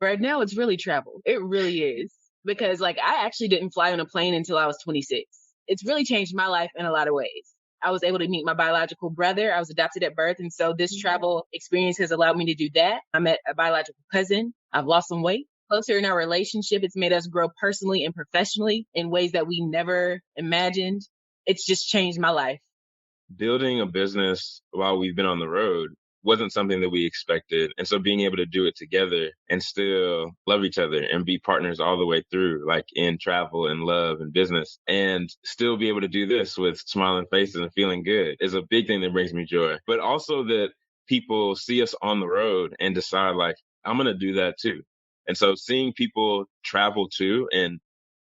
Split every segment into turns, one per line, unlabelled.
Right now, it's really travel. It really is. Because like I actually didn't fly on a plane until I was 26. It's really changed my life in a lot of ways. I was able to meet my biological brother. I was adopted at birth. And so this travel experience has allowed me to do that. I met a biological cousin. I've lost some weight. Closer in our relationship, it's made us grow personally and professionally in ways that we never imagined. It's just changed my life.
Building a business while we've been on the road wasn't something that we expected. And so being able to do it together and still love each other and be partners all the way through, like in travel and love and business, and still be able to do this with smiling faces and feeling good is a big thing that brings me joy. But also that people see us on the road and decide like, I'm going to do that too. And so seeing people travel too, and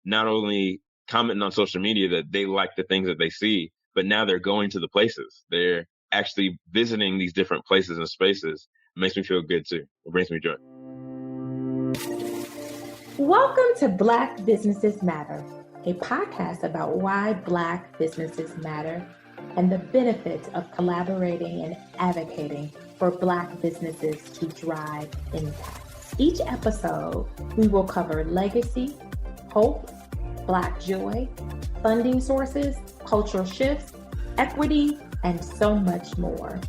not only commenting on social media that they like the things that they see, but now they're going to the places. They're actually visiting these different places and spaces. It makes me feel good too. It brings me joy.
Welcome to Black Businesses Matter, a podcast about why Black businesses matter and the benefits of collaborating and advocating for Black businesses to drive impact. Each episode, we will cover legacy, hope, Black joy, funding sources, cultural shifts, equity, and so much more.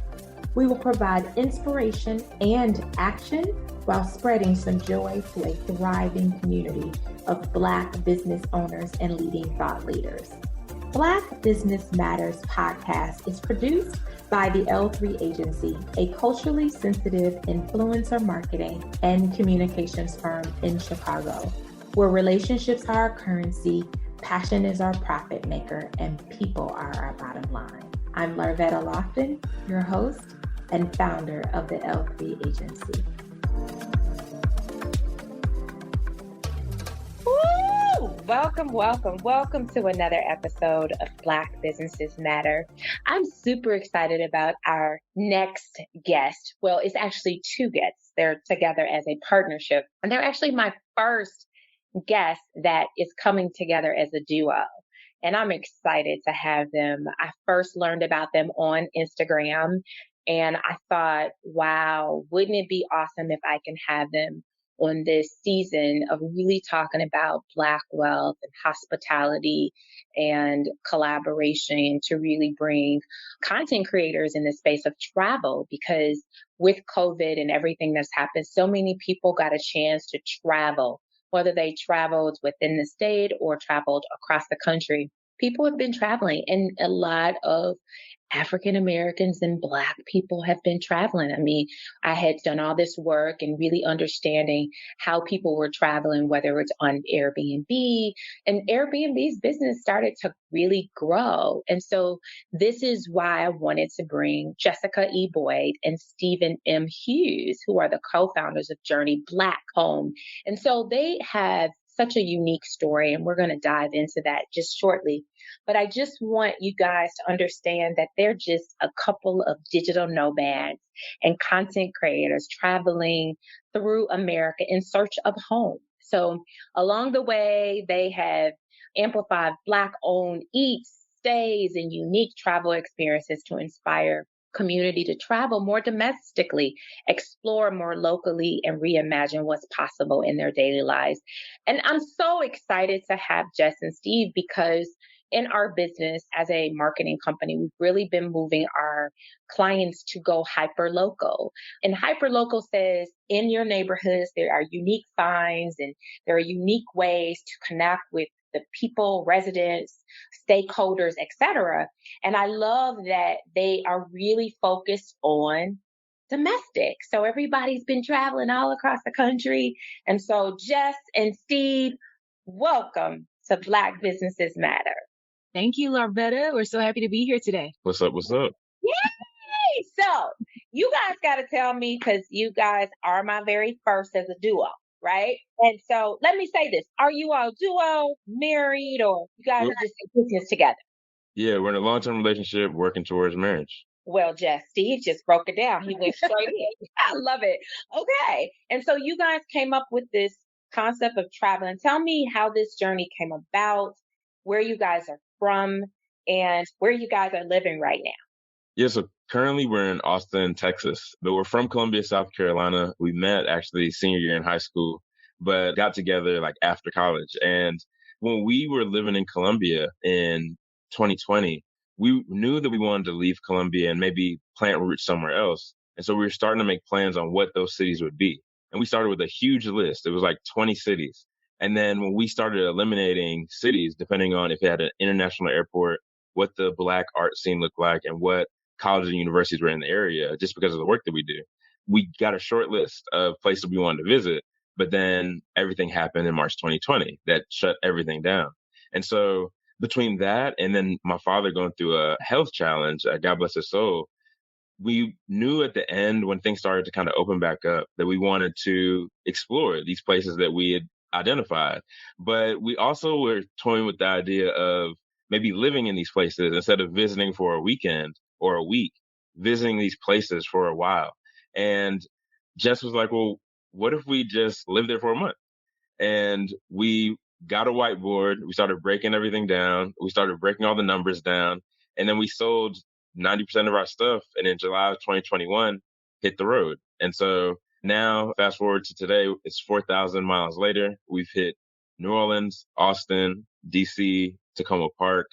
We will provide inspiration and action while spreading some joy to a thriving community of Black business owners and leading thought leaders. Black Business Matters podcast is produced by the L3 Agency, a culturally sensitive influencer marketing and communications firm in Chicago, where relationships are our currency, passion is our profit maker, and people are our bottom line. I'm Larvetta Lofton, your host and founder of the L3 Agency.
Woo! Welcome to another episode of Black Businesses Matter. I'm super excited about our next guest. Well, it's actually two guests. They're together as a partnership, and they're actually my first guest that is coming together as a duo. And I'm excited to have them. I first learned about them on Instagram, and I thought, wow, wouldn't it be awesome if I can have them on this season of really talking about Black wealth and hospitality and collaboration to really bring content creators in the space of travel, because with COVID and everything that's happened, so many people got a chance to travel, whether they traveled within the state or traveled across the country. People have been traveling, and a lot of African Americans and Black people have been traveling. I mean, I had done all this work and really understanding how people were traveling, whether it's on Airbnb, and Airbnb's business started to really grow. And so this is why I wanted to bring Jessica E. Boyd and Stephen M. Hughes, who are the co-founders of Journey Black Home. And so they have such a unique story, and we're going to dive into that just shortly. But I just want you guys to understand that they're just a couple of digital nomads and content creators traveling through America in search of home. So along the way, they have amplified Black-owned eats, stays, and unique travel experiences to inspire community to travel more domestically, explore more locally, and reimagine what's possible in their daily lives. And I'm so excited to have Jess and Steve, because in our business as a marketing company, we've really been moving our clients to go hyper local. And hyper local says in your neighborhoods, there are unique finds and there are unique ways to connect with the people, residents, stakeholders, etc. And I love that they are really focused on domestic. So everybody's been traveling all across the country. And so Jess and Steve, welcome to Black Businesses Matter.
Thank you, Larvetta. We're so happy to be here today.
What's up?
Yay! So you guys got to tell me, because you guys are my very first as a duo, right? And so let me say this. Are you all duo, married, or you guys are just in business together?
Yeah, we're in a long-term relationship working towards marriage.
Well, Steve just broke it down. He went straight in. I love it. Okay. And so you guys came up with this concept of traveling. Tell me how this journey came about, where you guys are from, and where you guys are living right now.
Yeah, so currently we're in Austin, Texas, but we're from Columbia, South Carolina. We met actually senior year in high school, but got together like after college. And when we were living in Columbia in 2020, we knew that we wanted to leave Columbia and maybe plant roots somewhere else. And so we were starting to make plans on what those cities would be. And we started with a huge list. It was like 20 cities. And then when we started eliminating cities, depending on if it had an international airport, what the Black art scene looked like, and what colleges and universities were in the area, just because of the work that we do. We got a short list of places we wanted to visit, but then everything happened in March 2020 that shut everything down. And so between that and then my father going through a health challenge, God bless his soul, we knew at the end when things started to kind of open back up that we wanted to explore these places that we had identified. But we also were toying with the idea of maybe living in these places instead of visiting for a weekend or a week, visiting these places for a while. And Jess was like, well, what if we just live there for a month? And we got a whiteboard. We started breaking everything down. We started breaking all the numbers down. And then we sold 90% of our stuff. And in July of 2021, hit the road. And so now, fast forward to today, it's 4,000 miles later. We've hit New Orleans, Austin, DC, Tacoma Park,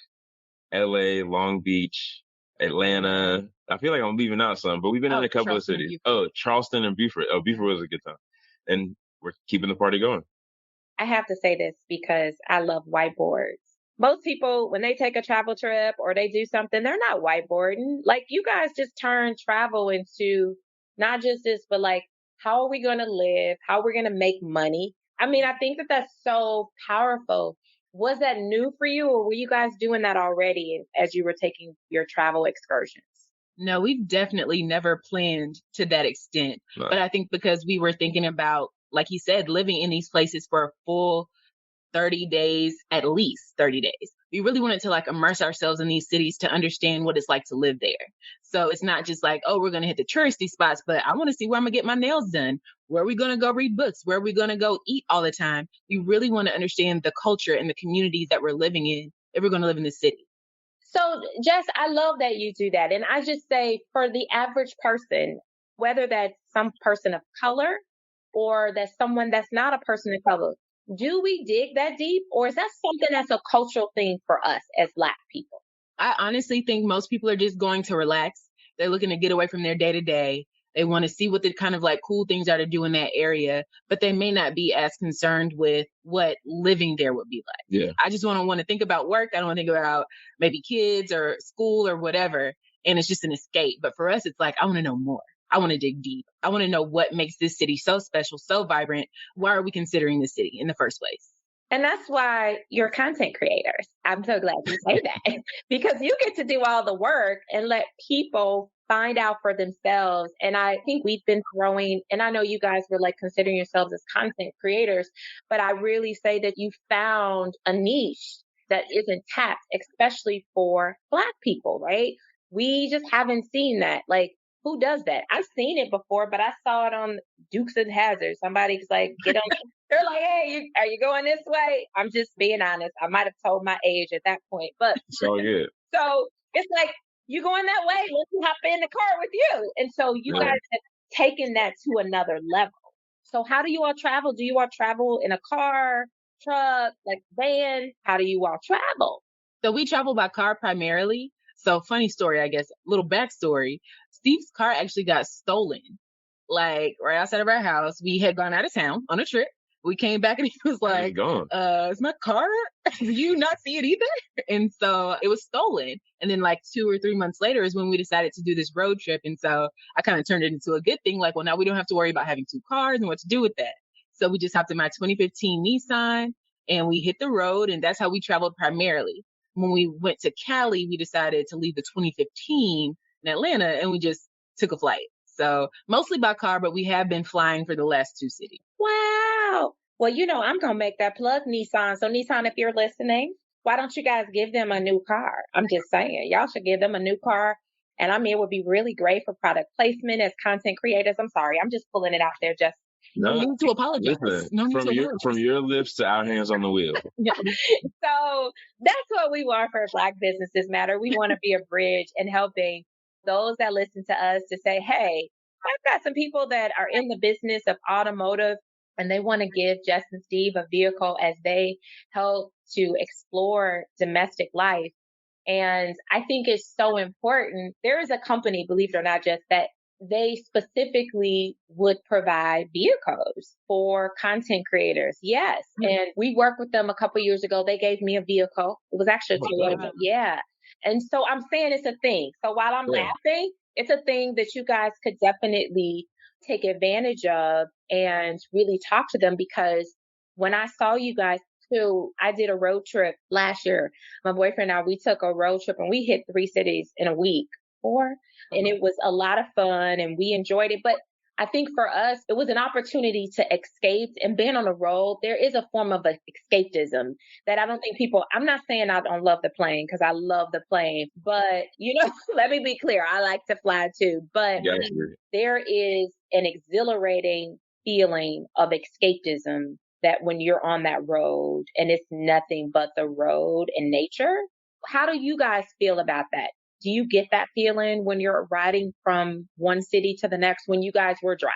LA, Long Beach, Atlanta. I feel like I'm leaving out some, but we've been in a couple of cities. Oh, Charleston and Beaufort. Oh, Beaufort was a good time. And we're keeping the party going.
I have to say this because I love whiteboards. Most people, when they take a travel trip or they do something, they're not whiteboarding. Like you guys just turn travel into not just this, but like, how are we going to live? How are we going to make money? I mean, I think that that's so powerful. Was that new for you, or were you guys doing that already as you were taking your travel excursions?
No, we've definitely never planned to that extent.
Right.
But I think because we were thinking about, like you said, living in these places for a full 30 days, at least 30 days. We really wanted to like immerse ourselves in these cities to understand what it's like to live there. So it's not just like, oh, we're going to hit the touristy spots, but I want to see where I'm going to get my nails done. Where are we going to go read books? Where are we going to go eat all the time? We really want to understand the culture and the communities that we're living in if we're going to live in the city.
So, Jess, I love that you do that. And I just say for the average person, whether that's some person of color or that's someone that's not a person of color, do we dig that deep, or is that something that's a cultural thing for us as Black people?
I honestly think most people are just going to relax. They're looking to get away from their day to day. They want to see what the kind of like cool things are to do in that area, but they may not be as concerned with what living there would be like.
Yeah.
I just want to think about work. I don't want to think about maybe kids or school or whatever. And it's just an escape. But for us, it's like, I want to know more. I want to dig deep. I want to know what makes this city so special, so vibrant. Why are we considering this city in the first place?
And that's why you're content creators. I'm so glad you say that because you get to do all the work and let people find out for themselves. And I think we've been growing, and I know you guys were like considering yourselves as content creators, but I really say that you found a niche that isn't tapped, especially for Black people, right? We just haven't seen that. Like, who does that? I've seen it before, but I saw it on Dukes and Hazzard. Somebody's like, get on. They're like, hey, are you going this way? I'm just being honest. I might have told my age at that point, but
It's all good.
So it's like, you going that way? Let's hop in the car with you. And so you guys have taken that to another level. So how do you all travel? Do you all travel in a car, truck, like van? How do you all travel?
So we travel by car primarily. So funny story, I guess, little backstory. Steve's car actually got stolen, like right outside of our house. We had gone out of town on a trip. We came back and he was like, is my car? Did you not see it either? And so it was stolen. And then like 2 or 3 months later is when we decided to do this road trip. And so I kind of turned it into a good thing. Like, well, now we don't have to worry about having 2 cars and what to do with that. So we just hopped in my 2015 Nissan and we hit the road. And that's how we traveled primarily. When we went to Cali, we decided to leave the 2015 in Atlanta and we just took a flight. So mostly by car, but we have been flying for the last 2 cities.
Wow. Well, you know, I'm going to make that plug, Nissan. So Nissan, if you're listening, why don't you guys give them a new car? I'm just saying, y'all should give them a new car. And I mean, it would be really great for product placement as content creators. I'm sorry, I'm just pulling it out there. Just
no need to apologize.
Listen, from your lips to our hands on the wheel.
So that's what we want for Black Businesses Matter. We want to be a bridge in helping those that listen to us to say, hey, I've got some people that are in the business of automotive and they want to give Jess and Steve a vehicle as they help to explore domestic life. And I think it's so important. There is a company, believe it or not, just that they specifically would provide vehicles for content creators. Yes. And we worked with them a couple years ago. They gave me a vehicle. It was actually a Toyota. Yeah. And so I'm saying it's a thing. So while I'm laughing, it's a thing that you guys could definitely take advantage of and really talk to them, because when I saw you guys too, I did a road trip last year. My boyfriend and I, we took a road trip and we hit 3 cities in a week, 4, and it was a lot of fun and we enjoyed it. But I think for us, it was an opportunity to escape, and being on the road, there is a form of escapism that I don't think people, I'm not saying I don't love the plane, because I love the plane, but let me be clear. I like to fly too, but there is an exhilarating feeling of escapism that when you're on that road and it's nothing but the road and nature. How do you guys feel about that? Do you get that feeling when you're riding from one city to the next when you guys were driving?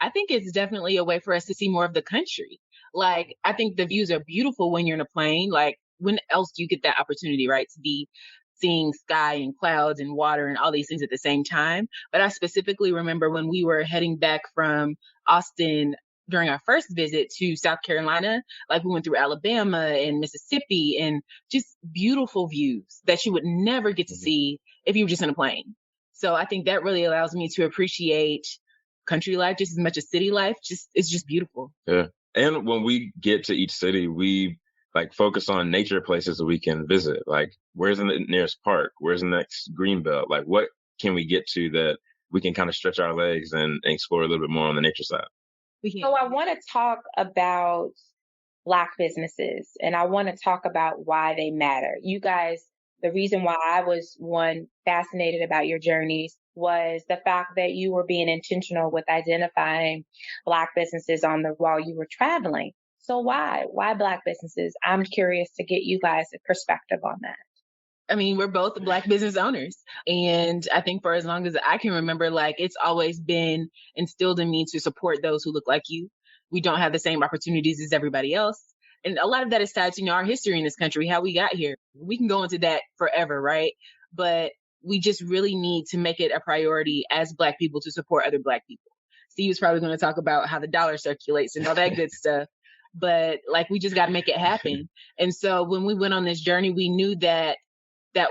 I think it's definitely a way for us to see more of the country. Like, I think the views are beautiful when you're in a plane. Like, when else do you get that opportunity, right? To be seeing sky and clouds and water and all these things at the same time. But I specifically remember when we were heading back from Austin during our first visit to South Carolina, like we went through Alabama and Mississippi, and just beautiful views that you would never get to see if you were just in a plane. So I think that really allows me to appreciate country life just as much as city life. It's just beautiful.
Yeah. And when we get to each city, we like focus on nature places that we can visit. Like, where's the nearest park? Where's the next green belt? Like, what can we get to that we can kind of stretch our legs and explore a little bit more on the nature side?
So I want to talk about Black businesses, and I want to talk about why they matter. You guys, the reason why I was fascinated about your journeys was the fact that you were being intentional with identifying Black businesses while you were traveling. So why Black businesses? I'm curious to get you guys' perspective on that.
I mean, we're both Black business owners. And I think for as long as I can remember, like, it's always been instilled in me to support those who look like you. We don't have the same opportunities as everybody else. And a lot of that is tied to, our history in this country, how we got here. We can go into that forever, right? But we just really need to make it a priority as Black people to support other Black people. Steve's probably going to talk about how the dollar circulates and all that good stuff. But like, we just got to make it happen. And so when we went on this journey, we knew that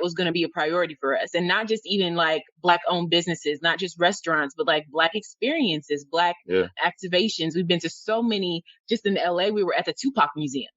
was going to be a priority for us. And not just even like Black owned businesses, not just restaurants, but like Black experiences, Black activations. We've been to so many. Just in LA, we were at the Tupac Museum,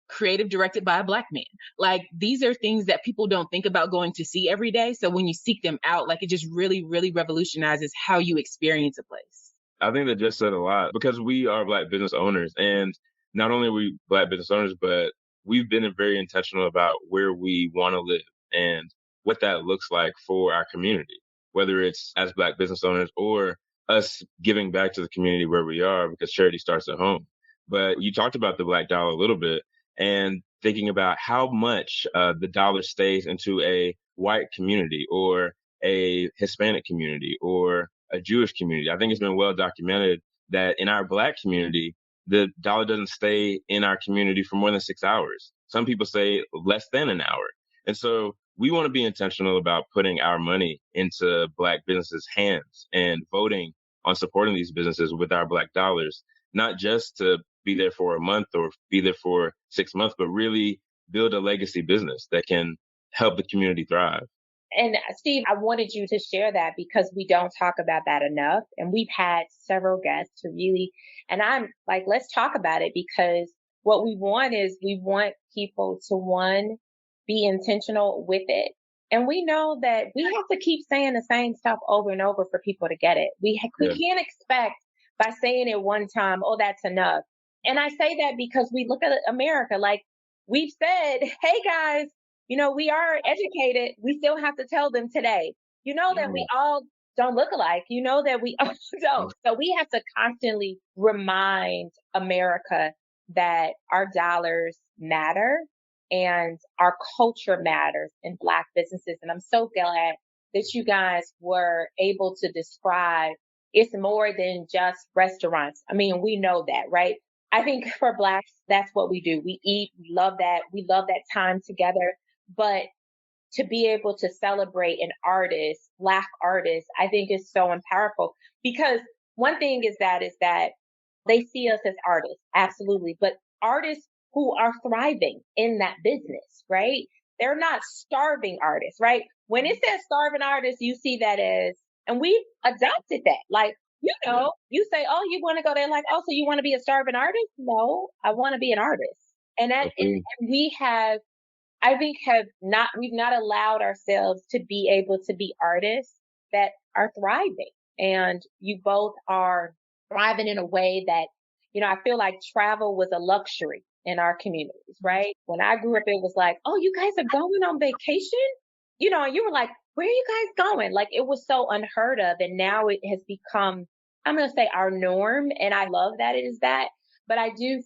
creative directed by a Black man. Like, these are things that people don't think about going to see every day. So when you seek them out, like, it just really, really revolutionizes how you experience a place.
I think that just said a lot, because we are Black business owners, and not only are we Black business owners, but we've been very intentional about where we want to live and what that looks like for our community, whether it's as Black business owners or us giving back to the community where we are, because charity starts at home. But you talked about the Black dollar a little bit, and thinking about how much the dollar stays into a white community or a Hispanic community or a Jewish community. I think it's been well documented that in our Black community, the dollar doesn't stay in our community for more than 6 hours. Some people say less than an hour. And so we want to be intentional about putting our money into Black businesses' hands and voting on supporting these businesses with our Black dollars, not just to be there for a month or be there for 6 months, but really build a legacy business that can help the community thrive.
And Steve, I wanted you to share that because we don't talk about that enough. And we've had several guests to really, and I'm like, let's talk about it, because what we want is we want people to, one, be intentional with it. And we know that we have to keep saying the same stuff over and over for people to get it. We can't expect by saying it one time, oh, that's enough. And I say that because we look at America, like we've said, hey guys, we are educated. We still have to tell them today, that we all don't look alike. That we all don't. So we have to constantly remind America that our dollars matter and our culture matters in Black businesses. And I'm so glad that you guys were able to describe, it's more than just restaurants. I mean, we know that, right? I think for Blacks, that's what we do. We eat, we love that. We love that time together. But to be able to celebrate an artist, Black artist, I think is so powerful because one thing is that they see us as artists, absolutely, but artists who are thriving in that business, right? They're not starving artists, right? When it says starving artists, you see that as, and we adopted that. Like,
Yeah.
you say, oh, you want to go there, like, oh, so you want to be a starving artist? No, I want to be an artist. And
Okay.
we have, I think we've not allowed ourselves to be able to be artists that are thriving. And you both are thriving in a way that, I feel like travel was a luxury in our communities, right? When I grew up, it was like, oh, you guys are going on vacation? And you were like, where are you guys going? Like it was so unheard of. And now it has become, I'm going to say our norm. And I love that it is that. But I think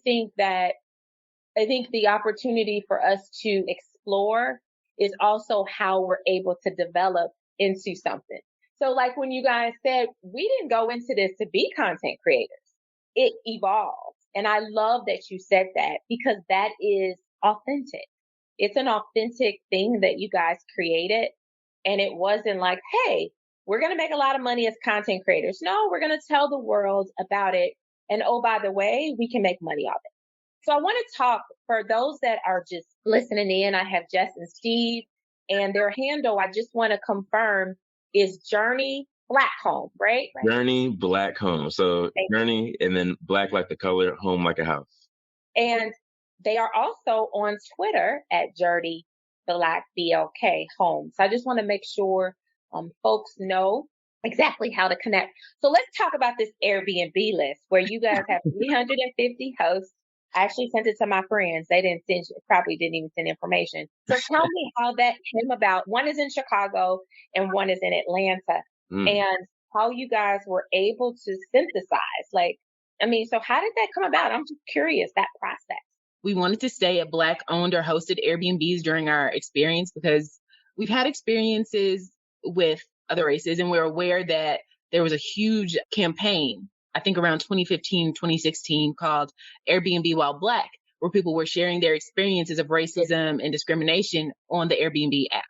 the opportunity for us to explore is also how we're able to develop into something. So like when you guys said, we didn't go into this to be content creators, it evolved. And I love that you said that because that is authentic. It's an authentic thing that you guys created. And it wasn't like, hey, we're going to make a lot of money as content creators. No, we're going to tell the world about it. And oh, by the way, we can make money off it. So I want to talk for those that are just listening in. I have Jess and Steve, and their handle, I just want to confirm, is Journey Black Home, right?
Journey Black Home. So
Thank
Journey and then black like the color, home like a house.
And they are also on Twitter at Journey Black BLK Home. So I just want to make sure folks know exactly how to connect. So let's talk about this Airbnb list where you guys have 350 hosts. I actually sent it to my friends. They probably didn't even send information. So tell me how that came about. One is in Chicago and one is in Atlanta. And how you guys were able to synthesize, so how did that come about? I'm just curious, that process.
We wanted to stay at Black owned or hosted Airbnbs during our experience because we've had experiences with other races and we're aware that there was a huge campaign, I think around 2015, 2016, called Airbnb While Black, where people were sharing their experiences of racism and discrimination on the Airbnb app.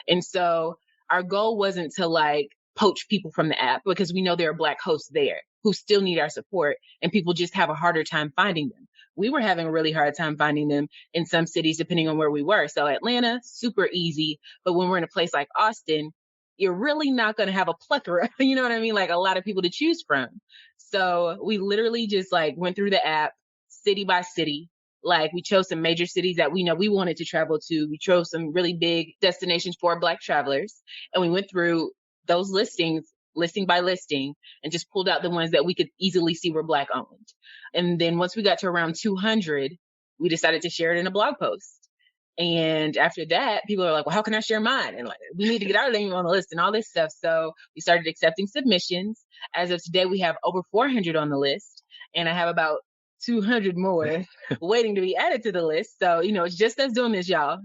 And so our goal wasn't to poach people from the app because we know there are Black hosts there who still need our support and people just have a harder time finding them. We were having a really hard time finding them in some cities, depending on where we were. So Atlanta, super easy. But when we're in a place like Austin, you're really not going to have a plethora, you know what I mean? Like a lot of people to choose from. So we literally just went through the app city by city. We chose some major cities that we know we wanted to travel to. We chose some really big destinations for Black travelers. And we went through those listings, listing by listing, and just pulled out the ones that we could easily see were Black owned. And then once we got to around 200, we decided to share it in a blog post. And after that, people are like, well, how can I share mine? And we need to get our name on the list and all this stuff. So we started accepting submissions. As of today, we have over 400 on the list. And I have about 200 more waiting to be added to the list. So, it's just us doing this, y'all.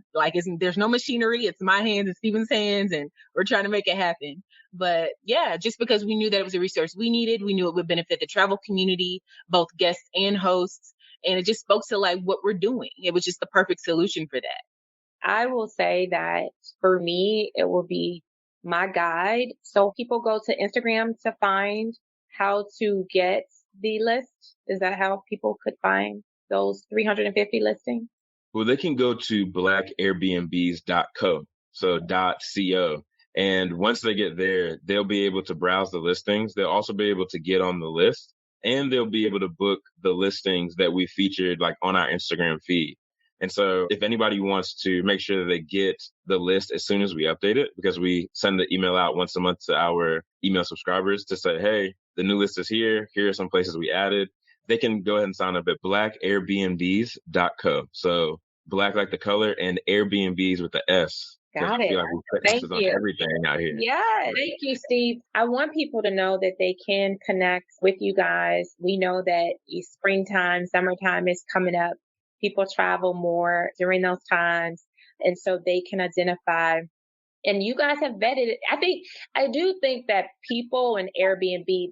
There's no machinery. It's my hands and Steven's hands, and we're trying to make it happen. But yeah, just because we knew that it was a resource we needed, we knew it would benefit the travel community, both guests and hosts. And it just spoke to what we're doing. It was just the perfect solution for that.
I will say that for me, it will be my guide. So people go to Instagram to find how to get the list. Is that how people could find those 350 listings?
Well, they can go to blackairbnbs.co, so .co. And once they get there, they'll be able to browse the listings. They'll also be able to get on the list, and they'll be able to book the listings that we featured on our Instagram feed. And so if anybody wants to make sure that they get the list as soon as we update it, because we send the email out once a month to our email subscribers to say, hey, the new list is here. Here are some places we added. They can go ahead and sign up at blackairbnbs.co. So Black like the color and Airbnbs with the S.
Got
I
it.
feel like we put
Thank
S's on
you.
everything out here.
Yeah, thank you, Steve. I want people to know that they can connect with you guys. We know that springtime, summertime is coming up. People travel more during those times. And so they can identify And you guys have vetted it. I do think that people in Airbnb,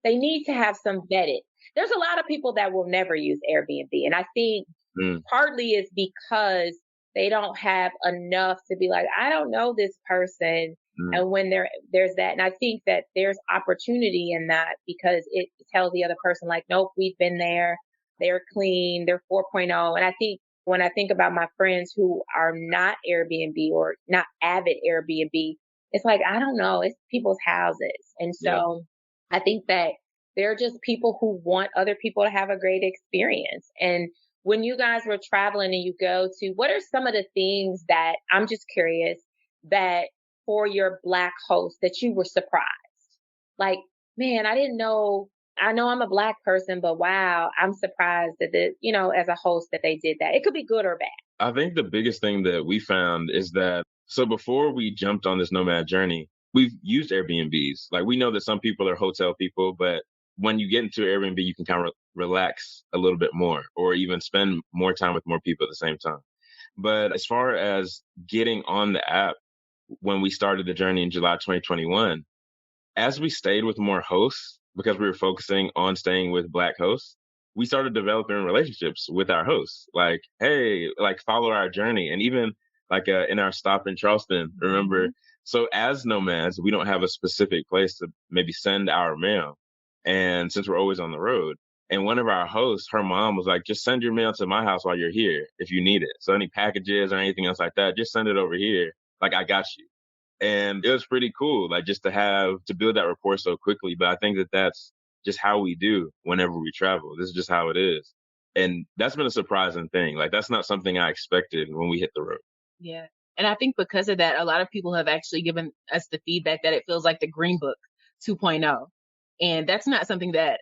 they need to have some vetted. There's a lot of people that will never use Airbnb. And I think
Mm,
partly is because they don't have enough to be like, I don't know this person.
mm,
And when there's that, and I think that there's opportunity in that because it tells the other person like, nope, we've been there. They're clean. They're 4.0. And I think when I think about my friends who are not Airbnb or not avid Airbnb, it's like, I don't know, it's people's houses. And
yeah.
so I think that they're just people who want other people to have a great experience. And when you guys were traveling and you go to, what are some of the things that I'm just curious that for your Black host that you were surprised? Like, man, I know I'm a Black person, but wow, I'm surprised that as a host that they did that. It could be good or bad.
I think the biggest thing that we found is that so before we jumped on this nomad journey, we've used Airbnbs. Like we know that some people are hotel people, but when you get into Airbnb, you can kind of relax a little bit more or even spend more time with more people at the same time. But as far as getting on the app, when we started the journey in July 2021, as we stayed with more hosts, because we were focusing on staying with Black hosts, we started developing relationships with our hosts. Like, hey, like follow our journey. And even like in our stop in Charleston, remember, so as nomads, we don't have a specific place to maybe send our mail. And since we're always on the road, and one of our hosts, her mom was like, just send your mail to my house while you're here if you need it. So any packages or anything else like that, just send it over here. Like, I got you. And it was pretty cool, like just to build that rapport so quickly. But I think that that's just how we do whenever we travel. This is just how it is. And that's been a surprising thing. Like that's not something I expected when we hit the road.
Yeah. And I think because of that, a lot of people have actually given us the feedback that it feels like the Green Book 2.0. And that's not something that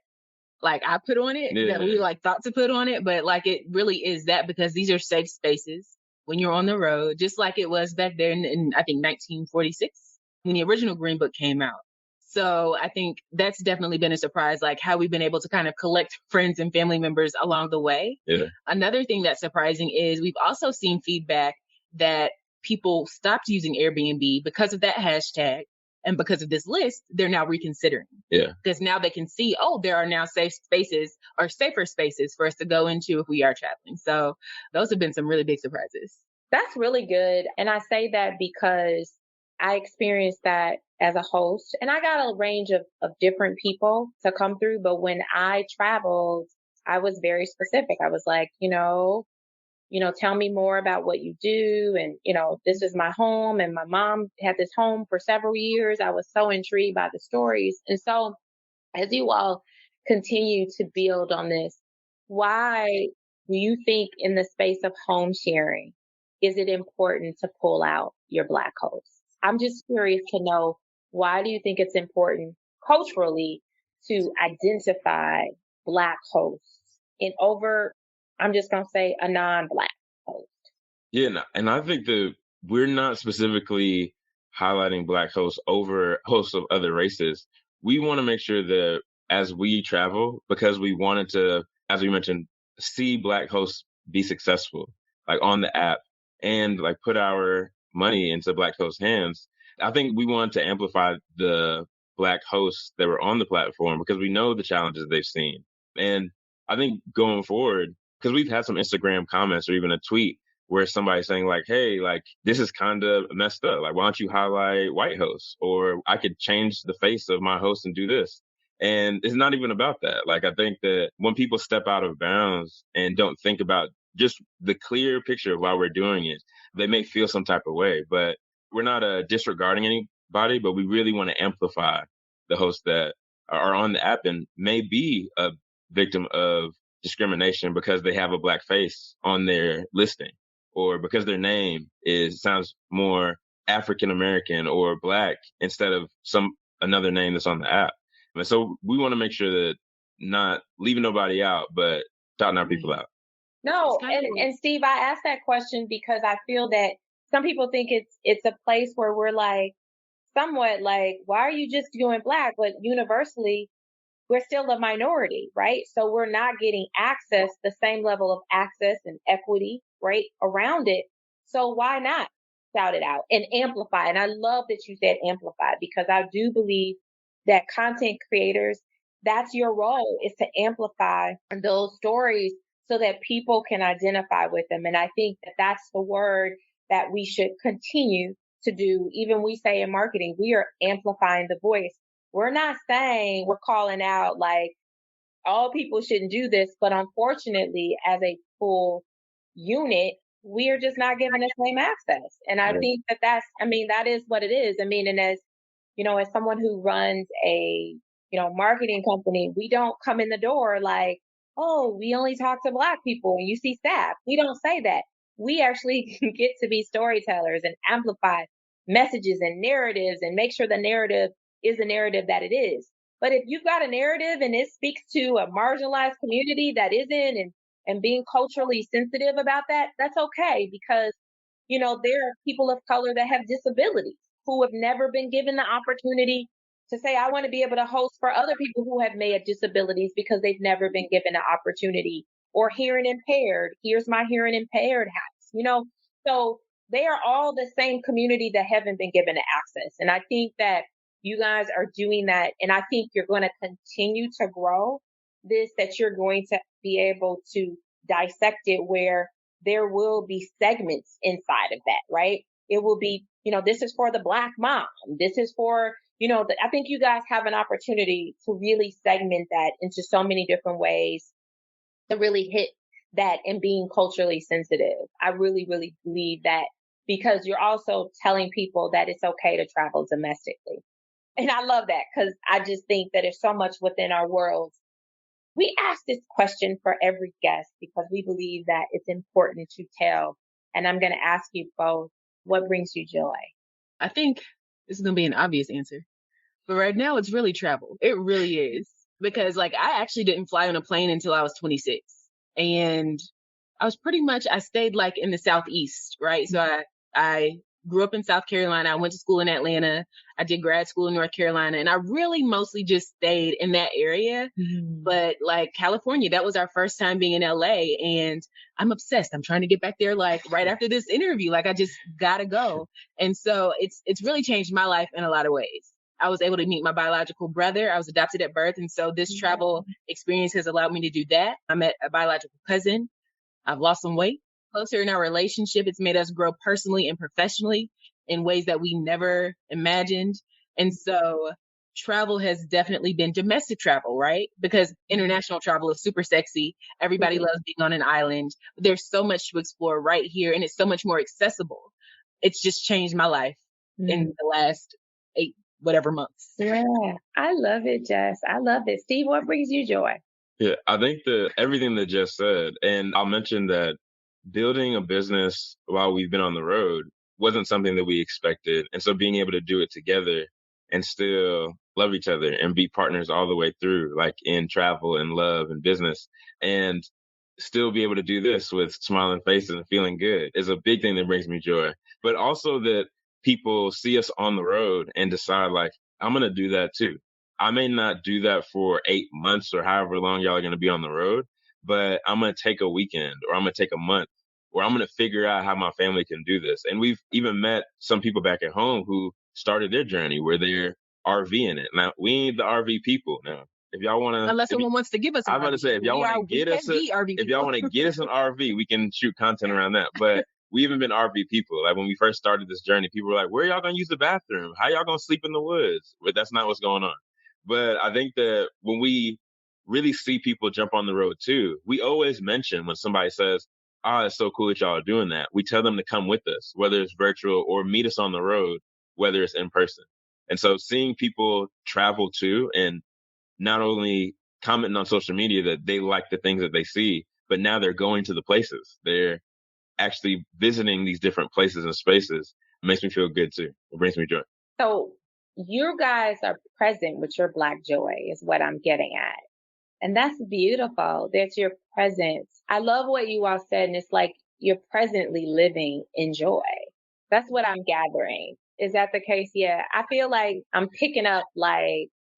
like I put on it, that we
Yeah.
like thought to put on it, but like it really is that because these are safe spaces when you're on the road, just like it was back there in I think 1946 when the original Green Book came out. So I think that's definitely been a surprise, like how we've been able to kind of collect friends and family members along the way.
Yeah.
Another thing that's surprising is we've also seen feedback that people stopped using Airbnb because of that hashtag. And because of this list, they're now reconsidering.
Yeah.
Because now they can see, oh, there are now safe spaces or safer spaces for us to go into if we are traveling. So those have been some really big surprises.
That's really good. And I say that because I experienced that as a host and I got a range of different people to come through. But when I traveled, I was very specific. I was like, tell me more about what you do. And, this is my home. And my mom had this home for several years. I was so intrigued by the stories. And so as you all continue to build on this, why do you think in the space of home sharing, is it important to pull out your Black hosts? I'm just curious to know, why do you think it's important culturally to identify Black hosts in over, I'm just going to say, a non-Black host?
Yeah. And I think that we're not specifically highlighting Black hosts over hosts of other races. We want to make sure that as we travel, because we wanted to, as we mentioned, see Black hosts be successful, like on the app and like put our money into Black hosts' hands. I think we wanted to amplify the Black hosts that were on the platform because we know the challenges they've seen. And I think going forward, because we've had some Instagram comments or even a tweet where somebody's saying like, hey, like this is kind of messed up. Like, why don't you highlight white hosts? Or I could change the face of my host and do this. And it's not even about that. Like, I think that when people step out of bounds and don't think about just the clear picture of why we're doing it, they may feel some type of way. But we're not disregarding anybody, but we really want to amplify the hosts that are on the app and may be a victim of discrimination because they have a Black face on their listing or because their name sounds more African American or Black instead of another name that's on the app. And so we want to make sure that not leaving nobody out, but shouting our people out.
No, and Steve, I asked that question because I feel that some people think it's a place where we're like somewhat like, why are you just doing Black? But universally, we're still a minority, right? So we're not getting access, the same level of access and equity, right, around it. So why not? shout it out and amplify. And I love that you said amplify, because I do believe that content creators, that's your role, is to amplify those stories so that people can identify with them. And I think that that's the word that we should continue to do. Even we say in marketing, we are amplifying the voice. We're not saying we're calling out like all people shouldn't do this, but unfortunately, as a full unit, we are just not given the same access. And I think that that is what it is. I mean, and as someone who runs a, marketing company, we don't come in the door like, oh, we only talk to Black people and you see staff. We don't say that. We actually get to be storytellers and amplify messages and narratives and make sure the narrative is the narrative that it is. But if you've got a narrative and it speaks to a marginalized community that isn't, and being culturally sensitive about that, that's okay, because, there are people of color that have disabilities who have never been given the opportunity to say, I want to be able to host for other people who have made disabilities because they've never been given the opportunity. Or hearing impaired, here's my hearing impaired house, so they are all the same community that haven't been given the access. And I think that you guys are doing that. And I think you're going to continue to grow this, that you're going to be able to dissect it where there will be segments inside of that, right? It will be, this is for the Black mom. This is for, I think you guys have an opportunity to really segment that into so many different ways to really hit that and being culturally sensitive. I really, really believe that, because you're also telling people that it's okay to travel domestically. And I love that, because I just think that there's so much within our world. We ask this question for every guest because we believe that it's important to tell. And I'm going to ask you both, what brings you joy?
I think this is going to be an obvious answer, but right now it's really travel. It really is. Because I actually didn't fly on a plane until I was 26. And I stayed in the Southeast, right? So I grew up in South Carolina. I went to school in Atlanta. I did grad school in North Carolina, and I really mostly just stayed in that area. Mm-hmm. But California, that was our first time being in LA, and I'm obsessed. I'm trying to get back there right after this interview. I just gotta go. And so it's really changed my life in a lot of ways. I was able to meet my biological brother. I was adopted at birth, and so this travel experience has allowed me to do that. I met a biological cousin. I've lost some weight. Closer in our relationship, it's made us grow personally and professionally in ways that we never imagined. And so travel has definitely been domestic travel, right? Because international travel is super sexy. Everybody loves being on an island. There's so much to explore right here, and it's so much more accessible. It's just changed my life in the last 8 whatever months.
Yeah, I love it, Jess. I love it. Steve, what brings you joy?
Yeah, I think everything that Jess said, and I'll mention that building a business while we've been on the road wasn't something that we expected. And so being able to do it together and still love each other and be partners all the way through, in travel and love and business, and still be able to do this with smiling faces and feeling good is a big thing that brings me joy. But also that people see us on the road and decide I'm going to do that too. I may not do that for 8 months or however long y'all are going to be on the road, but I'm going to take a weekend, or I'm going to take a month, or I'm going to figure out how my family can do this. And we've even met some people back at home who started their journey where they're RVing it. Now, we need the RV people now. If y'all want to,
unless someone wants to give us an
I'm about to say, if y'all want to get us an RV, we can shoot content around that. But we even been RV people. When we first started this journey, people were like, where y'all going to use the bathroom? How y'all going to sleep in the woods? But that's not what's going on. But I think that when we really see people jump on the road too, we always mention when somebody says, it's so cool that y'all are doing that. We tell them to come with us, whether it's virtual or meet us on the road, whether it's in person. And so seeing people travel too, and not only commenting on social media that they like the things that they see, but now they're going to the places. They're actually visiting these different places and spaces. It makes me feel good too. It brings me joy.
So you guys are present with your Black joy is what I'm getting at. And that's beautiful. That's your presence. I love what you all said. And it's you're presently living in joy. That's what I'm gathering. Is that the case? Yeah. I feel like I'm picking up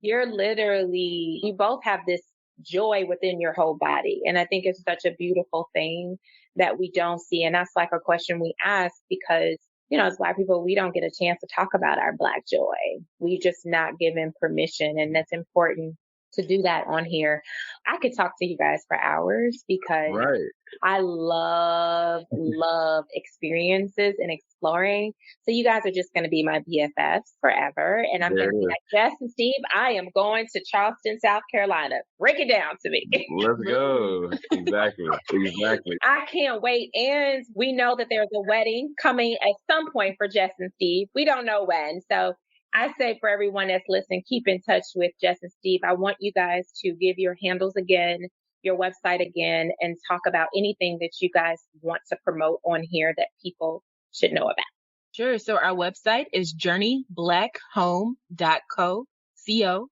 you both have this joy within your whole body. And I think it's such a beautiful thing that we don't see. And that's a question we ask because as Black people, we don't get a chance to talk about our Black joy. We just not given permission. And that's important to do that on here. I could talk to you guys for hours because
Right.
I love experiences and exploring. So you guys are just going to be my BFFs forever. And I'm going
There
to be
it
like, Jess and Steve, I am going to Charleston, South Carolina. Break it down to me.
is. Let's go. Exactly. Exactly.
I can't wait. And we know that there's a wedding coming at some point for Jess and Steve. We don't know when. So I say for everyone that's listening, keep in touch with Jess and Steve. I want you guys to give your handles again, your website again, and talk about anything that you guys want to promote on here that people should know about.
Sure. So our website is journeybblackhome.co.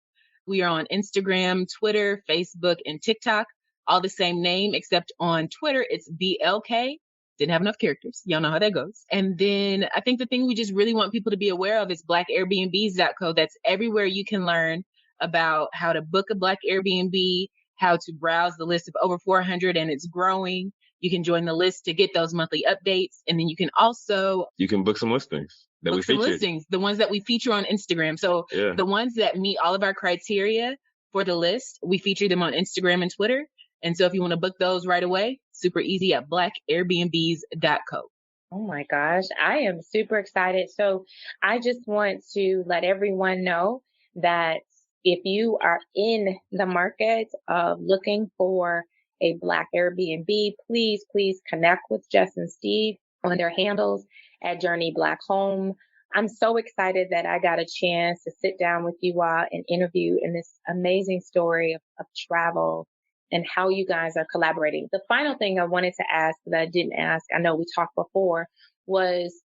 We are on Instagram, Twitter, Facebook, and TikTok, all the same name, except on Twitter, it's BLK. Didn't have enough characters. Y'all know how that goes. And then I think the thing we just really want people to be aware of is blackairbnbs.co. That's everywhere you can learn about how to book a Black Airbnb, how to browse the list of over 400, and it's growing. You can join the list to get those monthly updates. And then you can also
book some listings that we
book some
featured.
listings, the ones that we feature on Instagram. So the ones that meet all of our criteria for the list, we feature them on Instagram and Twitter. And so if you want to book those right away, super easy at blackairbnbs.co.
Oh my gosh, I am super excited. So I just want to let everyone know that if you are in the market of looking for a Black Airbnb, please connect with Jess and Steve on their handles at Journey Black Home. I'm so excited that I got a chance to sit down with you all and interview in this amazing story of travel and how you guys are collaborating. The final thing I wanted to ask that I didn't ask, I know we talked before, was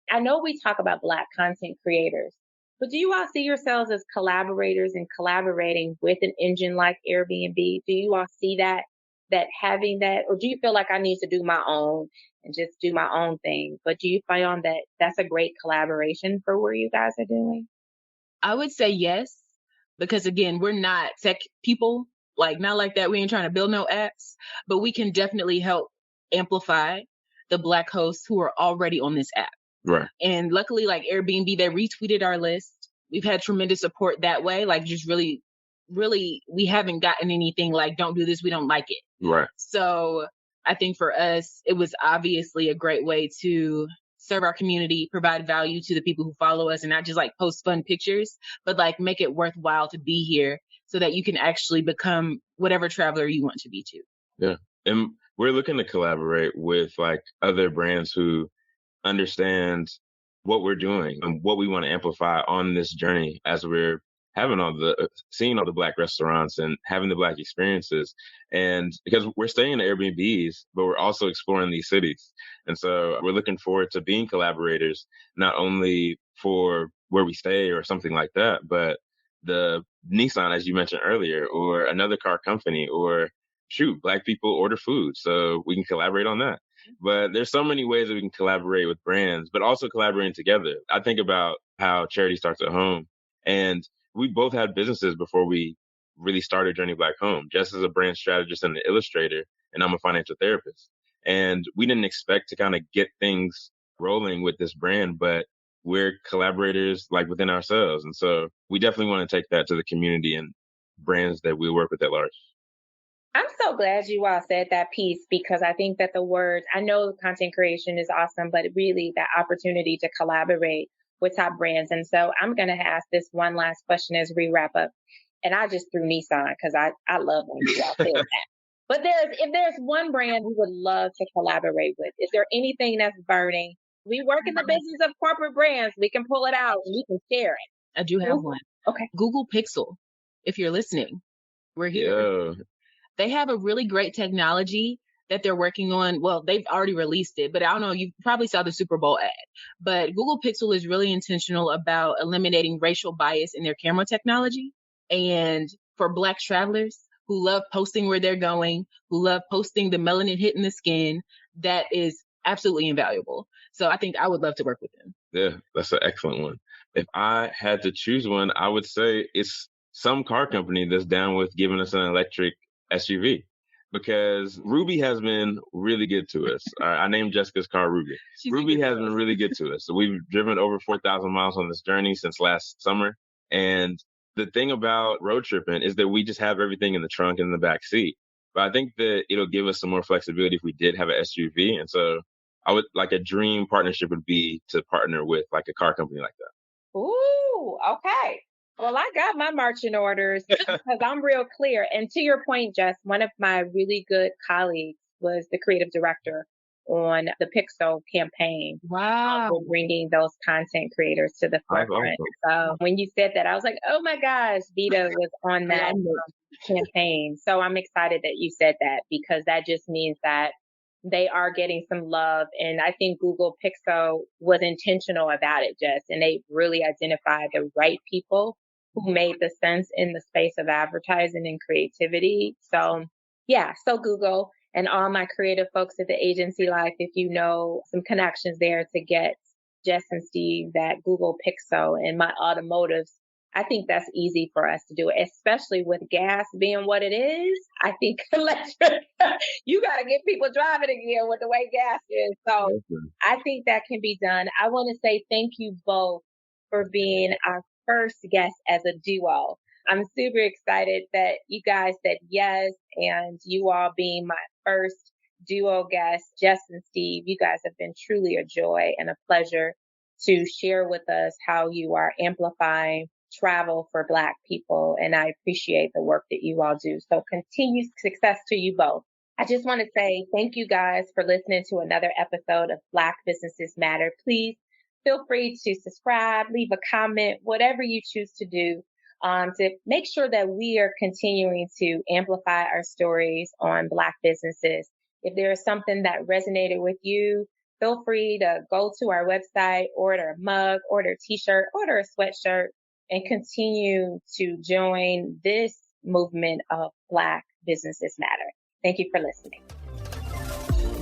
I know we talk about Black content creators, but do you all see yourselves as collaborators and collaborating with an engine like Airbnb? Do you all see that having that, or do you feel like I need to do my own and just do my own thing? But do you find that that's a great collaboration for where you guys are doing?
I would say yes, because again, we're not tech people, like not like that. We ain't trying to build no apps, but we can definitely help amplify the Black hosts who are already on this app.
Right.
And luckily, like Airbnb, they retweeted our list. We've had tremendous support that way. Like just really, we haven't gotten anything like, don't do this, we don't like it.
Right.
So I think for us, it was obviously a great way to serve our community, provide value to the people who follow us, and not just like post fun pictures, but like make it worthwhile to be here so that you can actually become whatever traveler you want to be too.
Yeah. And we're looking to collaborate with like other brands who understand what we're doing and what we want to amplify on this journey as we're having seeing all the Black restaurants and having the Black experiences. And because we're staying in Airbnbs, but we're also exploring these cities. And so we're looking forward to being collaborators, not only for where we stay or something like that, but the Nissan, as you mentioned earlier, or another car company, or Black people order food. So we can collaborate on that. But there's so many ways that we can collaborate with brands, but also collaborating together. I think about how charity starts at home, and we both had businesses before we really started Journey Black Home. Jess is a brand strategist and an illustrator, and I'm a financial therapist. And we didn't expect to kind of get things rolling with this brand, but we're collaborators like within ourselves. And so we definitely want to take that to the community and brands that we work with at large.
I'm so glad you all said that piece, because I think that I know content creation is awesome, but really that opportunity to collaborate with top brands. And so I'm going to ask this one last question as we wrap up. And I just threw Nissan because I love when you all say that. But if there's one brand we would love to collaborate with, is there anything that's burning? We work in the business of corporate brands. We can pull it out and we can share it.
I do have one.
Okay.
Google Pixel. If you're listening, we're here.
Yeah.
They have a really great technology that they're working on. Well, they've already released it, but I don't know, you probably saw the Super Bowl ad. But Google Pixel is really intentional about eliminating racial bias in their camera technology. And for Black travelers who love posting where they're going, who love posting the melanin hitting the skin, that is absolutely invaluable. So I think I would love to work with them.
Yeah, that's an excellent one. If I had to choose one, I would say it's some car company that's down with giving us an electric SUV. because Ruby has been really good to us. I named Jessica's car Ruby. Ruby has been really good to us. So we've driven over 4,000 miles on this journey since last summer. And the thing about road tripping is that we just have everything in the trunk and in the back seat. But I think that it'll give us some more flexibility if we did have an SUV. And so I would like a dream partnership would be to partner with like a car company like that.
Ooh, okay. Well, I got my marching orders because I'm real clear. And to your point, Jess, one of my really good colleagues was the creative director on the Pixel campaign.
Wow.
For bringing those content creators to the forefront. So when you said that, I was like, oh my gosh, Vita was on that campaign. So I'm excited that you said that, because that just means that they are getting some love. And I think Google Pixel was intentional about it, Jess, and they really identified the right people who made the sense in the space of advertising and creativity. So yeah, so Google and all my creative folks at the agency life, if you know some connections there to get Jess and Steve that Google Pixel and my automotives, I think that's easy for us to do, especially with gas being what it is. I think electric, you got to get people driving again with the way gas is. So I think that can be done. I want to say thank you both for being our first guest as a duo. I'm super excited that you guys said yes, and you all being my first duo guest, Jess and Steve, you guys have been truly a joy and a pleasure to share with us how you are amplifying travel for Black people. And I appreciate the work that you all do. So continued success to you both. I just want to say thank you guys for listening to another episode of Black Businesses Matter. Please feel free to subscribe, leave a comment, whatever you choose to do, to make sure that we are continuing to amplify our stories on Black businesses. If there is something that resonated with you, feel free to go to our website, order a mug, order a t-shirt, order a sweatshirt, and continue to join this movement of Black Businesses Matter. Thank you for listening.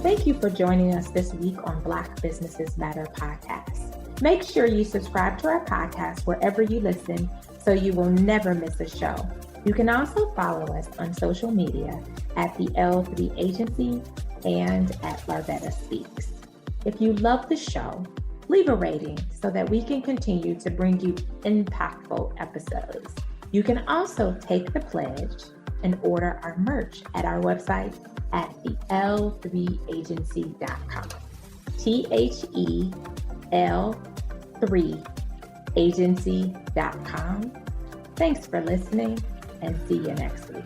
Thank you for joining us this week on Black Businesses Matter podcast. Make sure you subscribe to our podcast wherever you listen so you will never miss a show. You can also follow us on social media at the L3 Agency and at Larvetta Speaks. If you love the show, leave a rating so that we can continue to bring you impactful episodes. You can also take the pledge and order our merch at our website at thell3agency.com. THEL3agency.com. Thanks for listening, and see you next week.